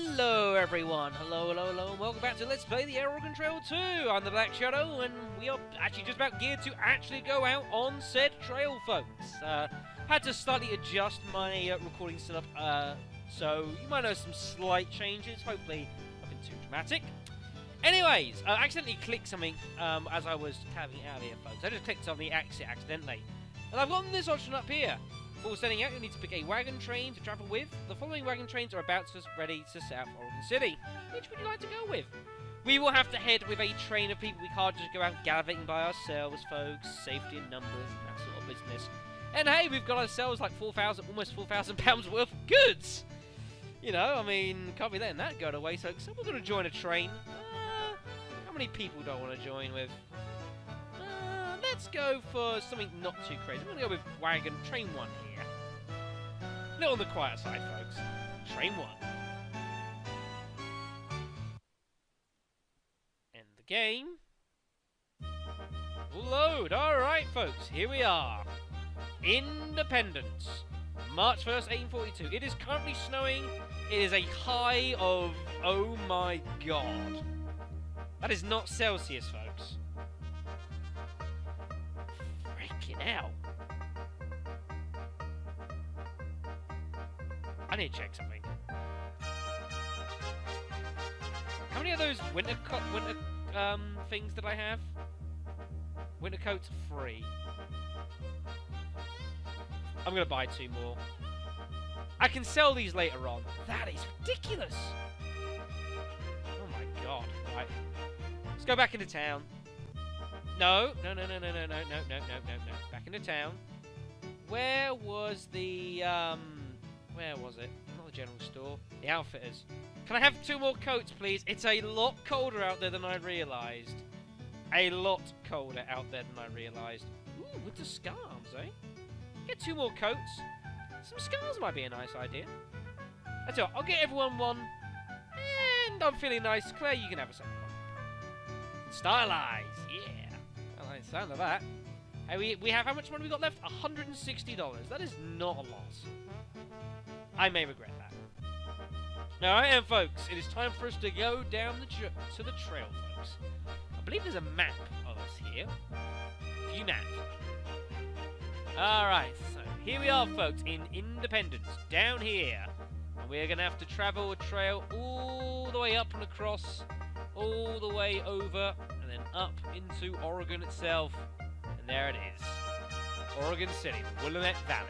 Hello everyone, hello, and welcome back to Let's Play the Oregon Trail 2. I'm the Black Shadow, and we are actually just about geared to actually go out on said trail, folks. Had to slightly adjust my recording setup, so you might know some slight changes, hopefully nothing too dramatic. Anyways, I accidentally clicked something as I was cabbing out here, folks. I just clicked on the exit accidentally. And I've got this option up here. Before setting out, you need to pick a wagon train to travel with. The following wagon trains are about to ready to set out for Oregon City. Which would you like to go with? We will have to head with a train of people. We can't just go out gallivanting by ourselves, folks. Safety in numbers and that sort of business. And hey, we've got ourselves like almost 4,000 pounds worth of goods. You know, I mean, can't be letting that go to waste. So we're going to join a train. How many people do I want to join with? Let's go for something not too crazy. I'm going to go with train 1 here. A little on the quiet side, folks. Train 1. And the game will load. Alright, folks, here we are. Independence. March 1st, 1842. It is currently snowing. It is a high of, oh my god. That is not Celsius, folks. Freaking hell. I need to check something. How many of those winter things did I have? Winter coats free. I'm gonna buy 2 more. I can sell these later on. That is ridiculous. Oh my god. Right. Let's go back into town. No. Back into town. Where was the, where was it? Not the general store. The outfitters. Can I have 2 more coats, please? It's a lot colder out there than I realised. A lot colder out there than I realised. Ooh, winter scarves, eh? Get 2 more coats. Some scarves might be a nice idea. That's all. I'll get everyone one. And I'm feeling nice. Claire, you can have a second one. Stylize, yeah. I like the sound of that. Hey, we have how much money we got left? $160. That is not a lot. I may regret that. Alright, and folks, it is time for us to go down to the trail, folks. I believe there's a map of us here. View map. Alright, so here we are, folks, in Independence, down here. And we're going to have to travel a trail all the way up and across, all the way over, and then up into Oregon itself. And there it is. Oregon City, the Willamette Valley.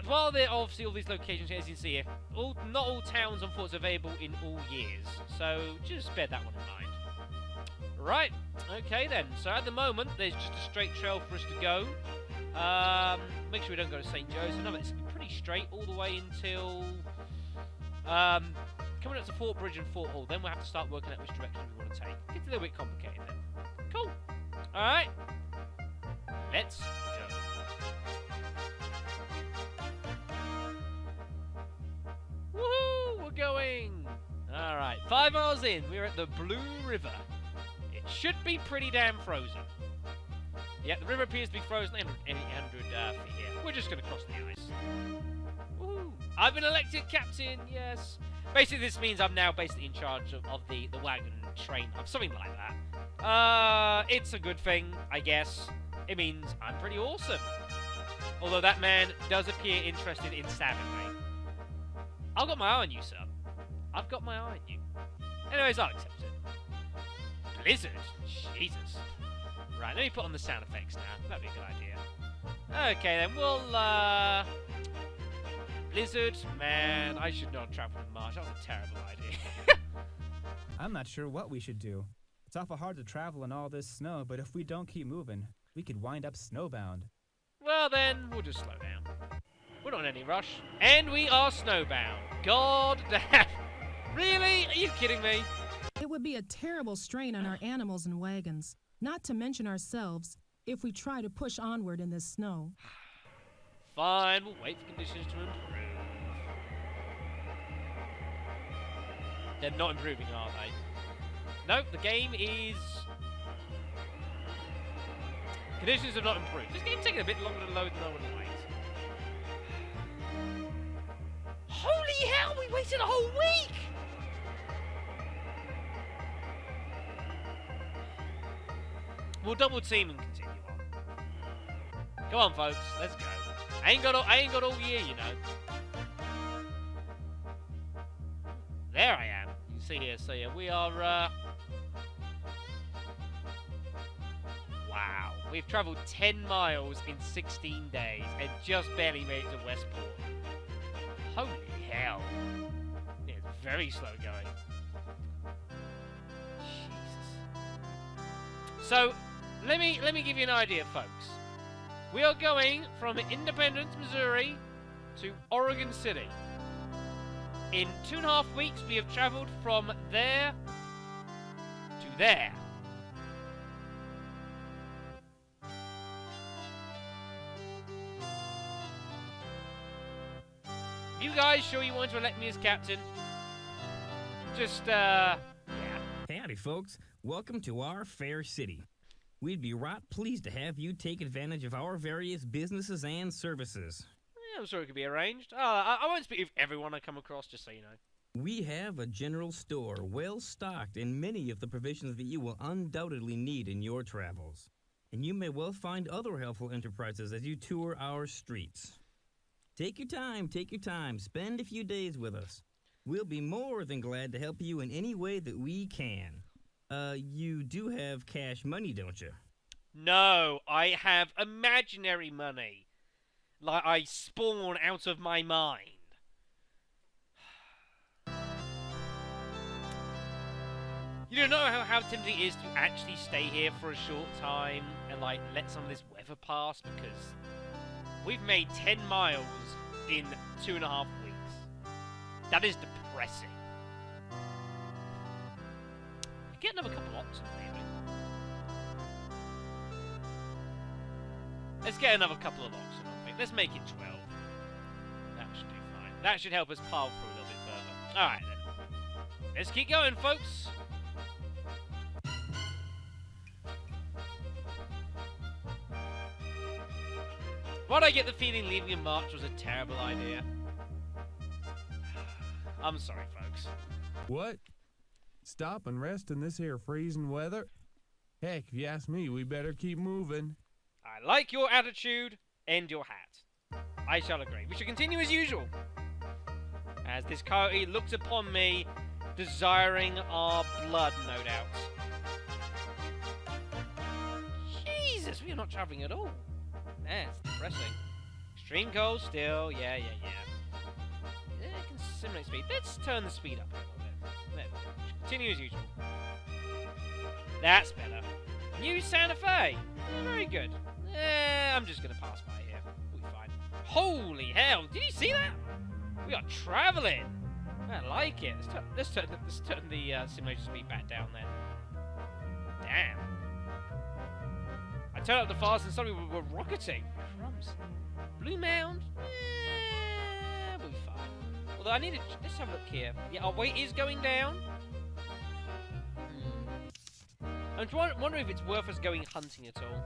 While there are obviously all these locations here, as you can see here, not all towns, unfortunately, are available in all years. So just bear that one in mind. Right, okay then. So at the moment, there's just a straight trail for us to go. Make sure we don't go to St. Joe's. No, it's pretty straight all the way until coming up to Fort Bridge and Fort Hall. Then we'll have to start working out which direction we want to take. It's a little bit complicated then. Cool. Alright. Let's go. Woohoo! We're going! Alright, 5 miles in, we're at the Blue River. It should be pretty damn frozen. Yeah, the river appears to be frozen 800 feet here. We're just going to cross the ice. Woohoo! I've been elected captain, yes! Basically, this means I'm now basically in charge of the wagon train, of something like that. It's a good thing, I guess. It means I'm pretty awesome. Although that man does appear interested in stabbing me. I've got my eye on you, sir. I've got my eye on you. Anyways, I'll accept it. Blizzard? Jesus. Right, let me put on the sound effects now. That'd be a good idea. Okay, then we'll, Blizzard? Man, I should not travel in March. That was a terrible idea. I'm not sure what we should do. It's awful hard to travel in all this snow, but if we don't keep moving, we could wind up snowbound. Well then, we'll just slow down. We're not in any rush. And we are snowbound. God damn. Really? Are you kidding me? It would be a terrible strain on our animals and wagons, not to mention ourselves, if we try to push onward in this snow. Fine, we'll wait for conditions to improve. They're not improving, are they? Nope, the game is... Conditions have not improved. This game's taking a bit longer to load than I would have liked. Holy waited a whole week! We'll double team and continue on. Come on, folks. Let's go. I ain't got all year, you know. There I am. You see here. So yeah, we are. Wow. We've travelled 10 miles in 16 days and just barely made it to Westport. Holy hell. Yeah, it's very slow going. Jesus. So, let me give you an idea, folks. We are going from Independence, Missouri to Oregon City. In 2.5 weeks, we have travelled from there to there. You guys sure you want to elect me as captain? Just, yeah. Howdy, folks. Welcome to our fair city. We'd be right pleased to have you take advantage of our various businesses and services. Yeah, I'm sure it could be arranged. I won't speak with everyone I come across, just so you know. We have a general store well stocked in many of the provisions that you will undoubtedly need in your travels. And you may well find other helpful enterprises as you tour our streets. Take your time, spend a few days with us. We'll be more than glad to help you in any way that we can. You do have cash money, don't you? No, I have imaginary money. Like I spawn out of my mind. You don't know how tempting it is to actually stay here for a short time and like let some of this weather pass, because we've made 10 miles in 2.5 weeks. That is depressing. Get another couple oxen, maybe. Let's get another couple of oxen, I think. Let's make it 12. That should do fine. That should help us pile through a little bit further. Alright then. Let's keep going, folks. Why'd I get the feeling leaving in March was a terrible idea? I'm sorry, folks. What? Stop and rest in this here freezing weather? Heck, if you ask me, we better keep moving. I like your attitude and your hat. I shall agree. We should continue as usual. As this coyote looks upon me, desiring our blood, no doubt. Jesus, we are not travelling at all. That's depressing. Extreme cold still. Yeah, it can simulate speed. Let's turn the speed up a little bit. There we go. Continue as usual. That's better. New Santa Fe. Yeah, very good. I'm just going to pass by here. We'll be fine. Holy hell. Did you see that? We are travelling. I like it. Let's turn the simulation speed back down then. Damn. I turned up the fast and suddenly we're rocketing. Crumbs. Blue Mound? We'll be fine. Although I need to... Let's have a look here. Yeah, our weight is going down. I'm wondering if it's worth us going hunting at all.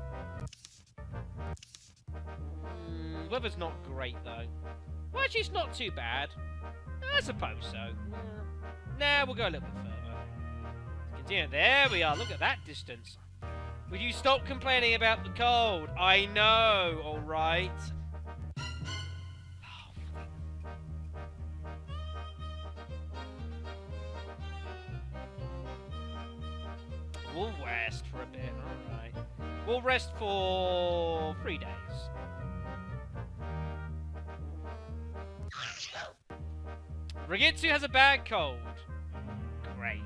Weather's not great, though. Well, actually, it's not too bad. I suppose so. Nah, we'll go a little bit further. Continue. There we are. Look at that distance. Would you stop complaining about the cold? I know, alright. We'll rest for a bit, alright. We'll rest for 3 days. Rigitsu has a bad cold. Great.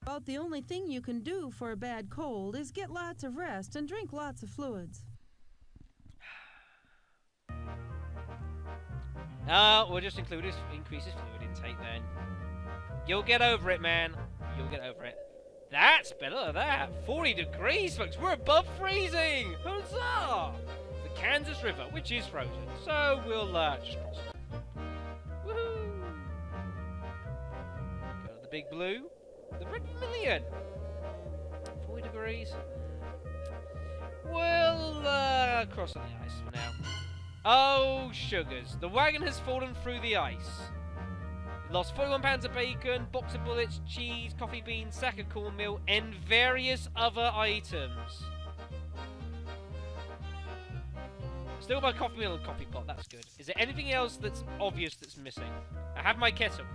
About the only thing you can do for a bad cold is get lots of rest and drink lots of fluids. We'll just increase his fluid intake then. You'll get over it, man. You'll get over it. That's better than that. 40 degrees, folks. We're above freezing. Huzzah! The Kansas River, which is frozen. So we'll just cross it. Woohoo! Go to the big blue. The Red Vermilion. 40 degrees. We'll cross on the ice for now. Oh, sugars. The wagon has fallen through the ice. Lost 41 pounds of bacon, box of bullets, cheese, coffee beans, sack of cornmeal, and various other items. Still my coffee meal and coffee pot, that's good. Is there anything else that's obvious that's missing? I have my kettle.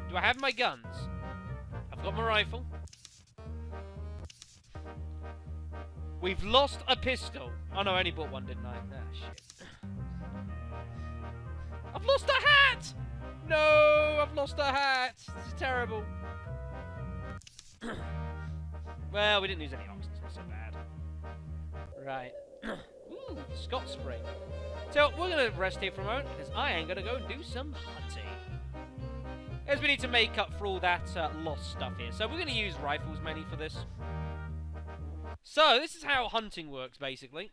Do I have my guns? I've got my rifle. We've lost a pistol. Oh no, I only bought one, didn't I? Ah, shit. I've lost a hat! No, I've lost a hat. This is terrible. Well, we didn't lose any oxen, it's not so bad. Right. Ooh, Scott Spring. So, we're going to rest here for a moment, because I am going to go and do some hunting. As we need to make up for all that lost stuff here. So, we're going to use rifles mainly for this. So, this is how hunting works, basically.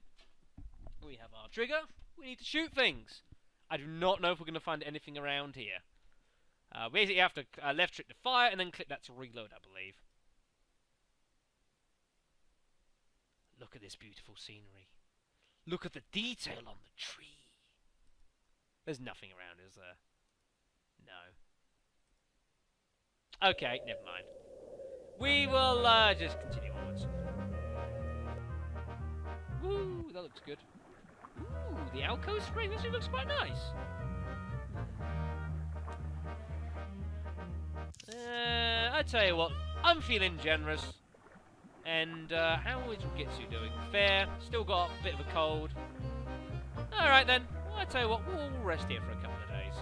We have our trigger. We need to shoot things. I do not know if we're going to find anything around here. Basically, you have to left click to fire, and then click that to reload, I believe. Look at this beautiful scenery. Look at the detail on the tree. There's nothing around, is there? No. Okay, never mind. We will just continue onwards. Woo, that looks good. Ooh, the alcove spring. This looks quite nice. I tell you what, I'm feeling generous. And how is Ritsu doing? Fair. Still got a bit of a cold. Alright then. Well, I tell you what, we'll rest here for a couple of days.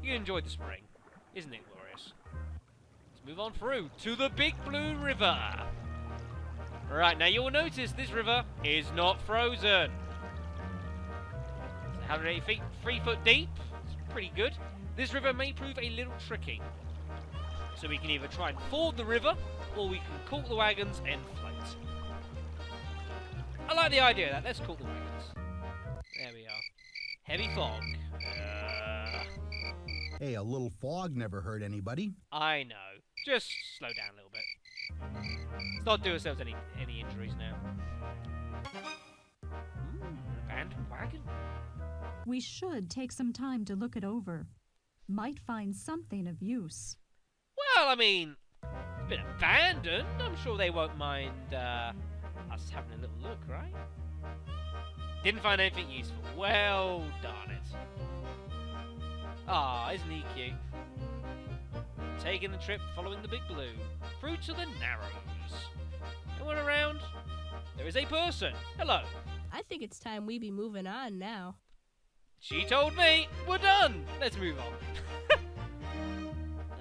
You enjoyed the spring. Isn't it glorious? Let's move on through to the Big Blue River. Right, now you'll notice this river is not frozen. It's 180 feet, 3 foot deep. It's pretty good. This river may prove a little tricky. So we can either try and ford the river, or we can caulk the wagons and float. I like the idea of that. Let's caulk the wagons. There we are. Heavy fog. Hey, a little fog never hurt anybody. I know. Just slow down a little bit. Let's not do ourselves any injuries now. Ooh, an abandoned wagon. We should take some time to look it over. Might find something of use. Well, I mean, it's been abandoned. I'm sure they won't mind us having a little look, right? Didn't find anything useful. Well, darn it. Ah, isn't he cute? Taking the trip following the Big Blue through to the Narrows. Anyone around? There is a person. Hello. I think it's time we be moving on now. She told me. We're done. Let's move on.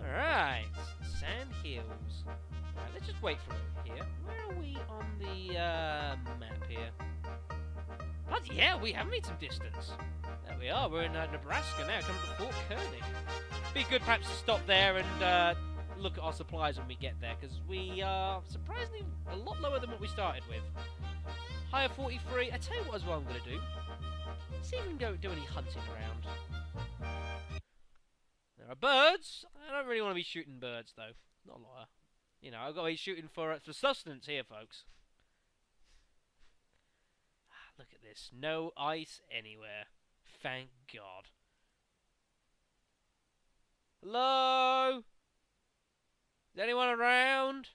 Alright. Sand Hills. Alright, let's just wait for him here. Where are we on the map here? Bloody hell, we have made some distance. There we are. We're in Nebraska now, coming to Fort Kearney. Be good perhaps to stop there and look at our supplies when we get there, because we are surprisingly a lot lower than what we started with. Higher 43. I tell you what as well I'm going to do. See if we can go do any hunting around. There are birds. I don't really want to be shooting birds, though. Not a lot. You know, I've got to be shooting for sustenance here, folks. Look at this. No ice anywhere. Thank God. Hello? Is anyone around?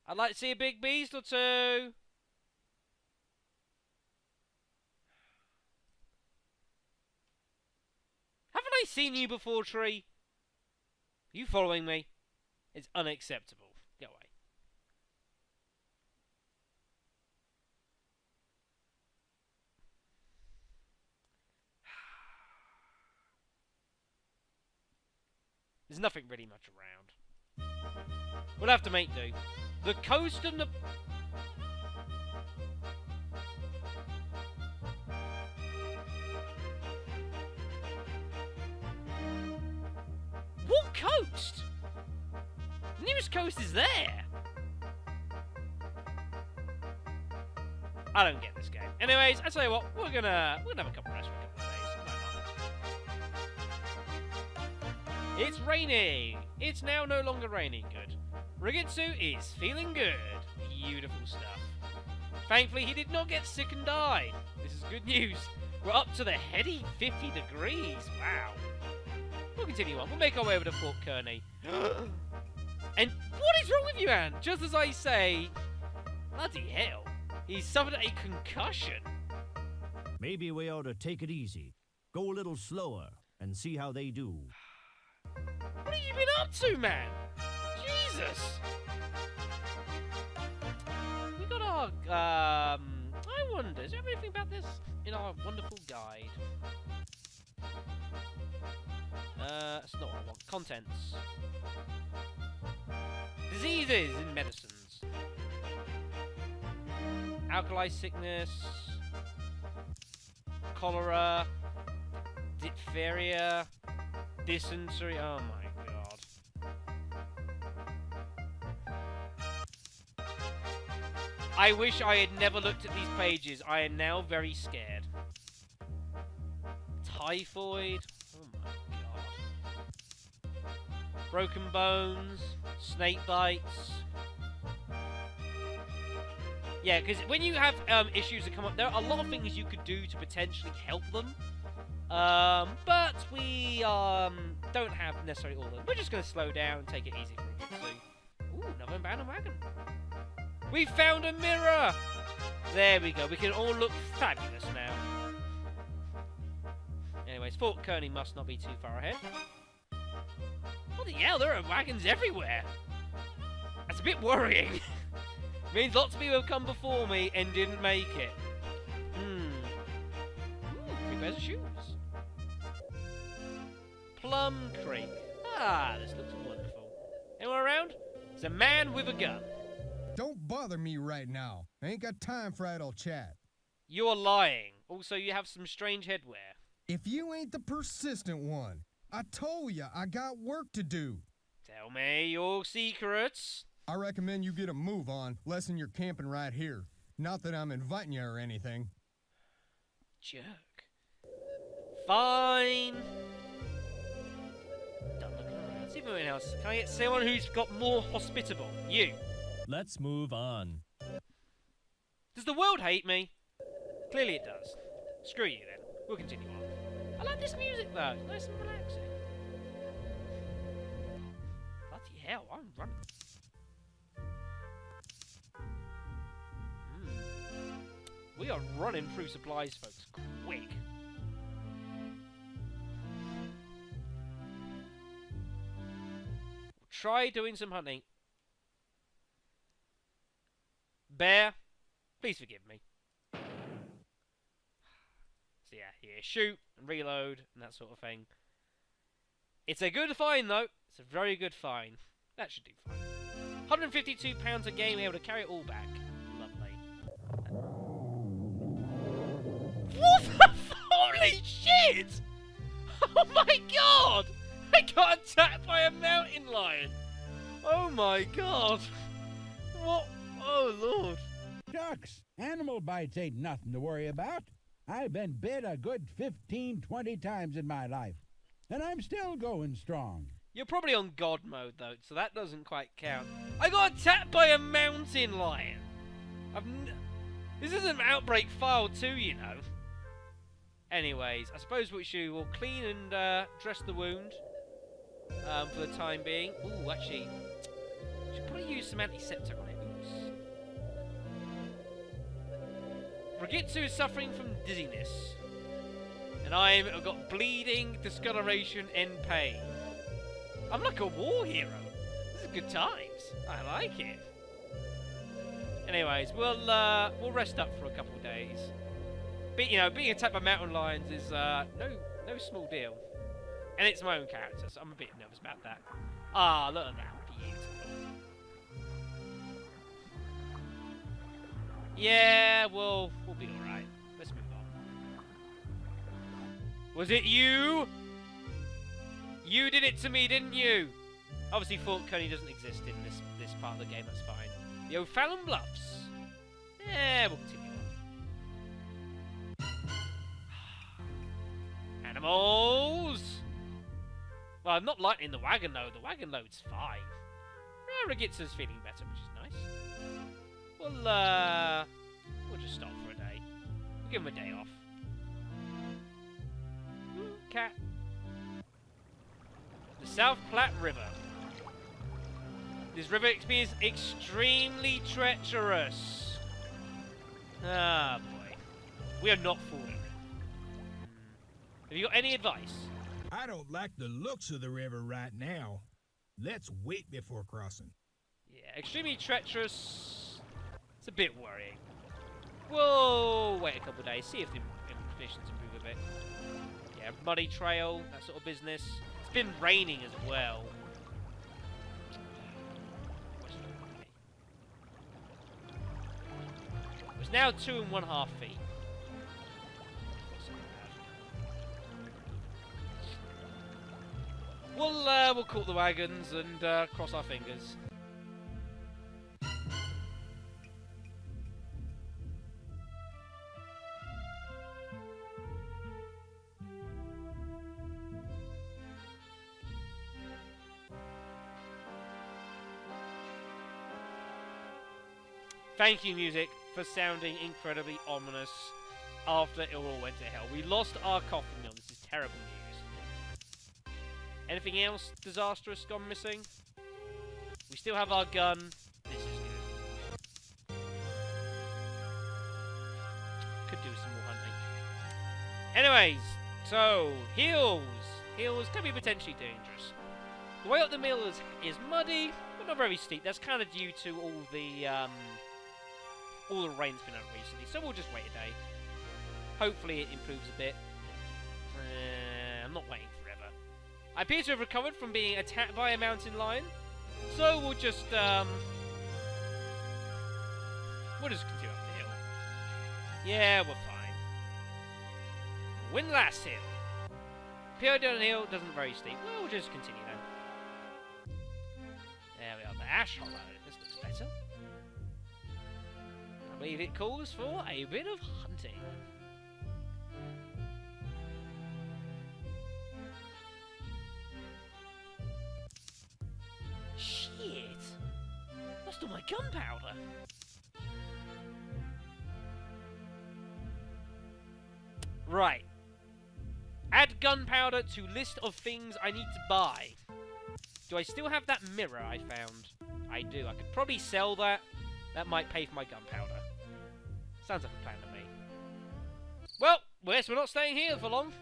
I'd like to see a big beast or two. Haven't I seen you before, tree? Are you following me? It's unacceptable. Go away. There's nothing really much around. We'll have to make do. The coast and the... What coast? The nearest coast is there. I don't get this game. Anyways, I tell you what, we're gonna have a couple rest for a couple of days. Why not? It's raining. It's now no longer raining. Good. Ritsu is feeling good. Beautiful stuff. Thankfully, he did not get sick and die. This is good news. We're up to the heady 50 degrees. Wow. We'll continue on. We'll make our way over to Fort Kearney. And what is wrong with you, Anne? Just as I say, bloody hell, he suffered a concussion. Maybe we ought to take it easy. Go a little slower and see how they do. What have you been up to, man? Jesus. We got our, I wonder, is there anything about this in our wonderful guide? That's not what I want. Contents. Diseases and medicines. Alkali sickness. Cholera. Diphtheria. Dysentery. Oh my god. I wish I had never looked at these pages. I am now very scared. Typhoid. Oh my god. Broken bones. Snake bites. Yeah, because when you have issues that come up, there are a lot of things you could do to potentially help them. But we don't have necessarily all of them. We're just going to slow down and take it easy for a bit. So, ooh, another abandoned wagon. We found a mirror! There we go. We can all look fabulous now. Anyways, Fort Kearney must not be too far ahead. What the hell? There are wagons everywhere. That's a bit worrying. Means lots of people have come before me and didn't make it. Ooh, 3 pairs of shoes. Plum Creek. Ah, this looks wonderful. Anyone around? There's a man with a gun. Don't bother me right now. I ain't got time for idle chat. You're lying. Also, you have some strange headwear. If you ain't the persistent one, I told ya I got work to do. Tell me your secrets. I recommend you get a move on, lessen you're camping right here. Not that I'm inviting you or anything. Jerk. Fine. Don't look around. See if anyone else. Can I get someone who's got more hospitable? You. Let's move on. Does the world hate me? Clearly it does. Screw you then. We'll continue on. I like this music though. It's nice and relaxing. Bloody hell, I'm running. We are running through supplies, folks. Quick. Try doing some hunting. Bear, please forgive me. So yeah, here, shoot and reload and that sort of thing. It's a good find though. It's a very good find. That should do fine. £152 a game, able to carry it all back. Lovely. What the holy shit! Oh my god! I got attacked by a mountain lion! Oh my god! What? Oh lord! Shucks! Animal bites ain't nothing to worry about. I've been bit a good 15-20 times in my life, and I'm still going strong. You're probably on god mode though, so that doesn't quite count. I got attacked by a mountain lion! This is an Outbreak File 2, you know. Anyways, I suppose we'll clean and dress the wound for the time being. Ooh, actually, should probably use some antiseptic on it. Oops. Ragitsu is suffering from dizziness, and I've got bleeding, discoloration, and pain. I'm like a war hero. This is good times. I like it. Anyways, we'll rest up for a couple of days. But, you know, being attacked by mountain lions is no small deal. And it's my own character, so I'm a bit nervous about that. Ah, look at that. Beautiful. Yeah, we'll be alright. Let's move on. Was it you? You did it to me, didn't you? Obviously, Fort Kearney doesn't exist in this part of the game, that's fine. The O'Fallon Bluffs. Yeah, we'll continue on. Animals! Well, I'm not lightening the wagon though. The wagon load's fine. Ragitsu's feeling better, which is nice. We'll just stop for a day. We'll give him a day off. cat. The South Platte River. This river is extremely treacherous. Ah, boy. We are not fooling. Have you got any advice? I don't like the looks of the river right now. Let's wait before crossing. Yeah, extremely treacherous. It's a bit worrying. We'll wait a couple of days, see if the conditions improve a bit. Yeah, muddy trail, that sort of business. It's been raining as well. It's now 2 1/2 feet. We'll call the wagons and cross our fingers. Thank you, music, for sounding incredibly ominous after it all went to hell. We lost our coffee mill. This is terrible news. Anything else disastrous gone missing? We still have our gun. This is good. Could do some more hunting. Anyways, so, hills. Hills can be potentially dangerous. The way up the mill is muddy, but not very steep. That's kind of due to all the rain's been on recently, so we'll just wait a day. Hopefully it improves a bit. I'm not waiting forever. I appear to have recovered from being attacked by a mountain lion, so we'll just continue up the hill. Yeah, we're fine. Windlass Hill. Pure downhill doesn't very steep. We'll just continue then. There we are, the Ash Hollow. This looks better. I believe it calls for a bit of hunting. Shit! Lost all my gunpowder. Right. Add gunpowder to list of things I need to buy. Do I still have that mirror I found? I do. I could probably sell that. That might pay for my gunpowder. Sounds like a plan to me. Well, we're not staying here for long.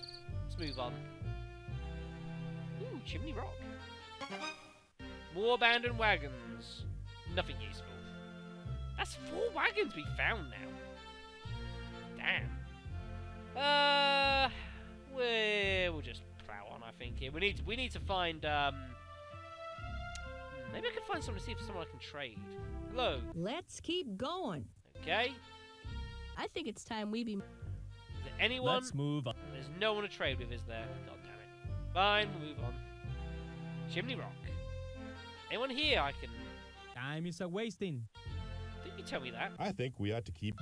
Let's move on. Ooh, Chimney Rock. More abandoned wagons. Nothing useful. That's 4 wagons we found now. Damn. We'll just plow on, I think. Here we need to find. Maybe I can find someone to see if someone I can trade. Hello. Let's keep going. Okay. I think it's time we be. Is there anyone? Let's move on. There's no one to trade with, is there? God damn it. Fine, we'll move on. Chimney Rock. Anyone here I can... Time is a-wasting. Didn't you tell me that? I think we ought to keep...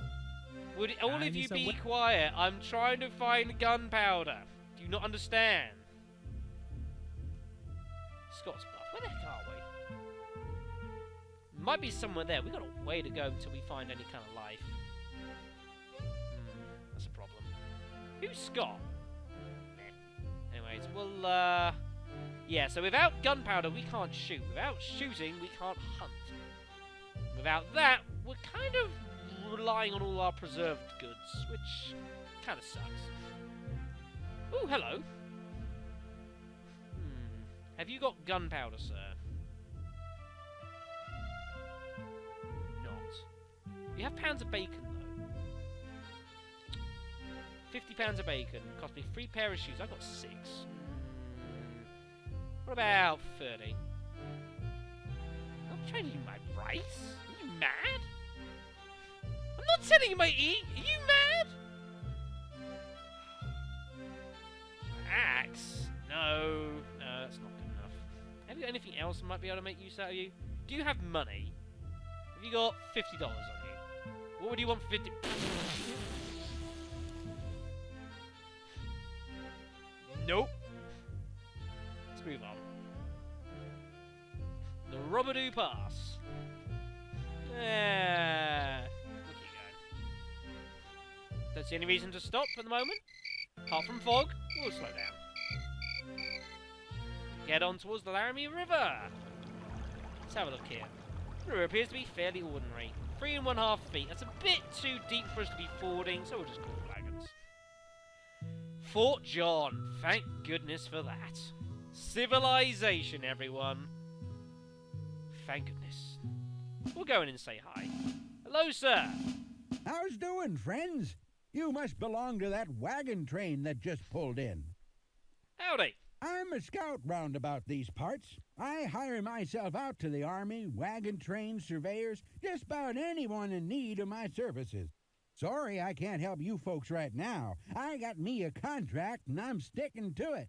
Would all of you be quiet? I'm trying to find gunpowder. Do you not understand? Scott's Bluff. Where the heck are we? Might be somewhere there. We've got a way to go until we find any kind of life. That's a problem. Who's Scott? Nah. Anyways, we'll, yeah, so without gunpowder, we can't shoot. Without shooting, we can't hunt. Without that, we're kind of relying on all our preserved goods, which kind of sucks. Ooh, hello. Have you got gunpowder, sir? Not. You have pounds of bacon, though. 50 pounds of bacon. Cost me 3 pair of shoes. I got 6. What about 30? I'm trading you my rice? Are you mad? I'm not selling you my eat. Are you mad? Axe? No, that's not good enough. Have you got anything else that might be able to make use out of you? Do you have money? Have you got $50 on you? What would you want for 50? Nope. Let's move on. The Robadoo Pass. Look at you go. Don't see any reason to stop at the moment. Apart from fog, we'll slow down. Get on towards the Laramie River. Let's have a look here. The river appears to be fairly ordinary. 3½ feet. That's a bit too deep for us to be fording, so we'll just call it wagons. Fort John. Thank goodness for that. Civilization, everyone. Thank goodness. We'll go in and say hi. Hello, sir. How's doing, friends? You must belong to that wagon train that just pulled in. Howdy. I'm a scout round about these parts. I hire myself out to the army, wagon train surveyors, just about anyone in need of my services. Sorry I can't help you folks right now. I got me a contract and I'm sticking to it.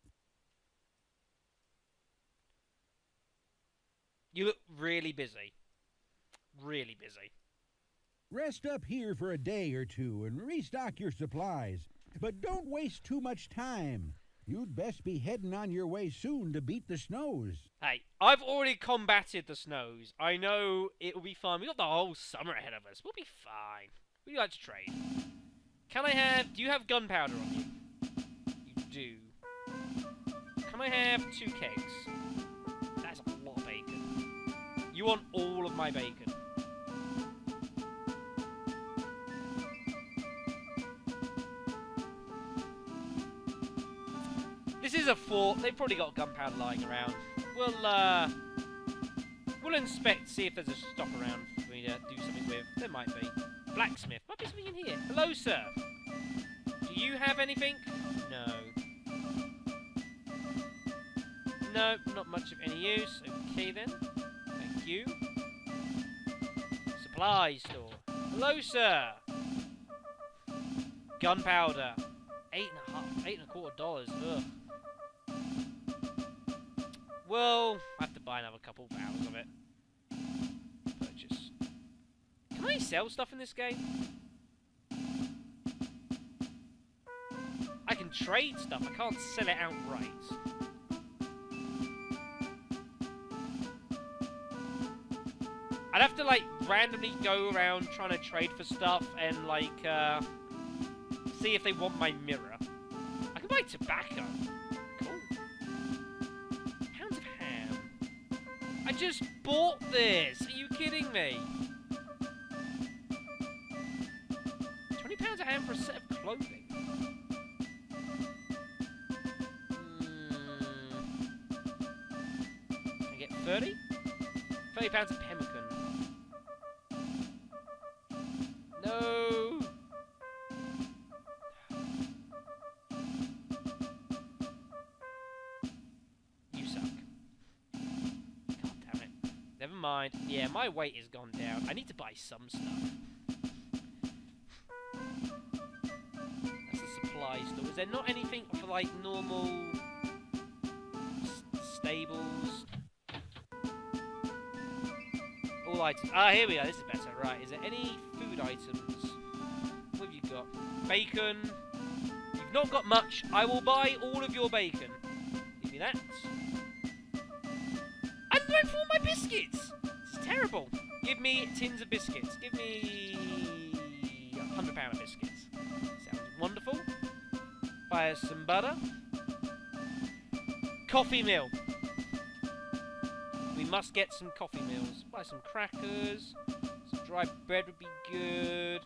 You look really busy. Really busy. Rest up here for a day or two and restock your supplies. But don't waste too much time. You'd best be heading on your way soon to beat the snows. Hey, I've already combated the snows. I know it will be fun. We've got the whole summer ahead of us. We'll be fine. We'd like to trade. Do you have gunpowder on you? You do. Can I have 2 kegs? That's a lot of bacon. You want all of my bacon. This is a fort. They've probably got gunpowder lying around. We'll inspect, see if there's a stock around for me to do something with. There might be. Blacksmith. Might be something in here. Hello, sir. Do you have anything? No. No, not much of any use. Okay, then. Thank you. Supply store. Hello, sir. Gunpowder. $8.25. Ugh. Well, I have to buy another couple barrels of it. Purchase. Can I sell stuff in this game? I can trade stuff. I can't sell it outright. I'd have to, like, randomly go around trying to trade for stuff and, like, see if they want my mirror. I can buy tobacco. Pounds of ham. I just bought this. Are you kidding me? £20 of ham for a set of clothing. Can I get 30? 30 pounds of pemmican. No. You suck. God damn it. Never mind. Yeah, my weight has gone down. I need to buy some stuff. That's a supply store. Is there not anything for, like, normal stables? All items. Ah, here we are. This is better. Right. Is there any food items? What have you got? Bacon. You've not got much. I will buy all of your bacon. Give me that. I'm going for all my biscuits. This is terrible. Give me tins of biscuits. Give me £100 of biscuits. Sounds wonderful. Buy us some butter. Coffee mill. We must get some coffee mills. Buy some crackers. Some dried bread would be good.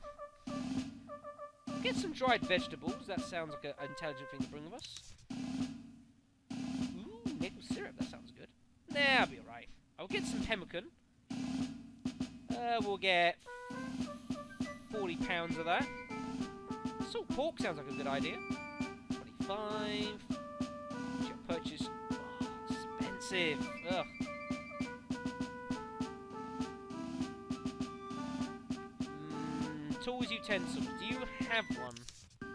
Get some dried vegetables. That sounds like an intelligent thing to bring with us. Ooh, maple syrup. That sounds good. Nah, I'll be alright. I'll get some pemmican. We'll get 40 pounds of that. Salt pork sounds like a good idea. 25. Purchase. Oh, expensive. Ugh. Tools, utensils. Do you have one? No.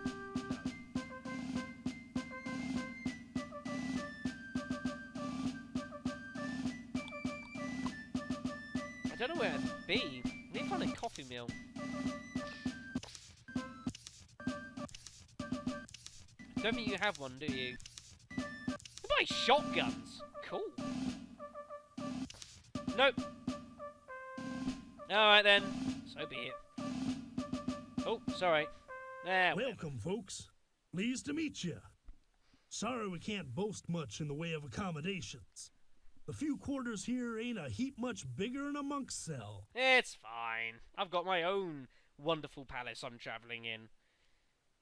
I don't know where it'd be. I need to find a coffee mill. Don't think you have one, do you? You buy shotguns. Cool. Nope. Alright then. So be it. Oh, sorry. Welcome, folks. Pleased to meet you. Sorry we can't boast much in the way of accommodations. The few quarters here ain't a heap much bigger than a monk's cell. It's fine. I've got my own wonderful palace I'm travelling in.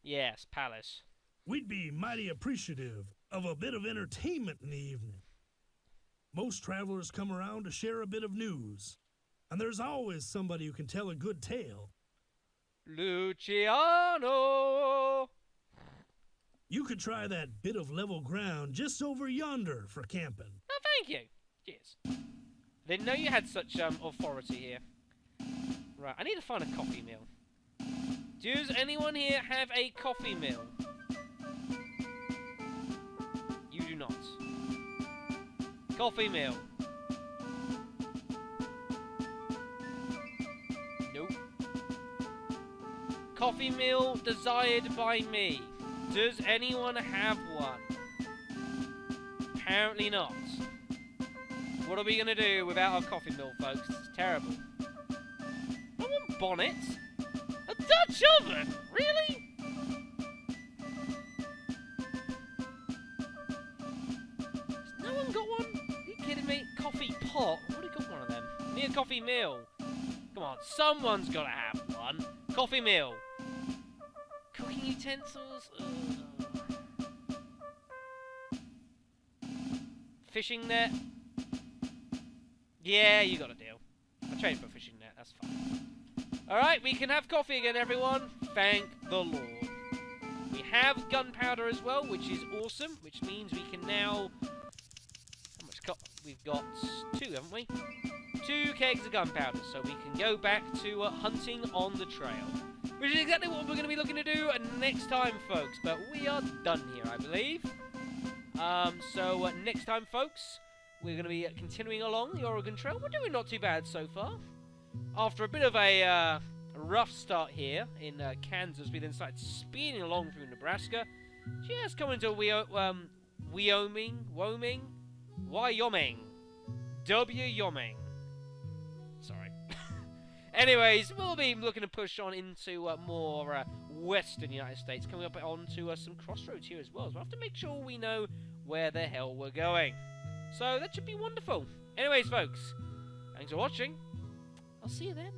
Yes, palace. We'd be mighty appreciative of a bit of entertainment in the evening. Most travelers come around to share a bit of news, and there's always somebody who can tell a good tale. Luciano! You could try that bit of level ground just over yonder for camping. Oh, thank you. Cheers. Didn't know you had such authority here. Right, I need to find a coffee mill. Does anyone here have a coffee mill? You do not. Coffee mill. Nope. Coffee mill desired by me. Does anyone have one? Apparently not. What are we going to do without a coffee mill, folks? It's terrible. I want bonnets. A Dutch oven? Really? Has no one got one? Are you kidding me? Coffee pot? I've already got one of them. I need a coffee mill. Come on, someone's got to have one. Coffee mill. Cooking utensils? Ugh. Fishing net? Yeah, you got a deal. I'll trade for a fishing net, that's fine. Alright, we can have coffee again, everyone. Thank the Lord. We have gunpowder as well, which is awesome, which means we can now... How much we've got 2, haven't we? 2 kegs of gunpowder, so we can go back to hunting on the trail. Which is exactly what we're going to be looking to do next time, folks. But we are done here, I believe. So next time, folks, we're going to be continuing along the Oregon Trail. We're doing not too bad so far. After a bit of a rough start here in Kansas, we then started speeding along through Nebraska. Just coming to Wyoming. Wyoming. Sorry. Anyways, we'll be looking to push on into more western United States, coming up onto some crossroads here as well. So we'll have to make sure we know where the hell we're going. So that should be wonderful. Anyways, folks, thanks for watching. I'll see you then.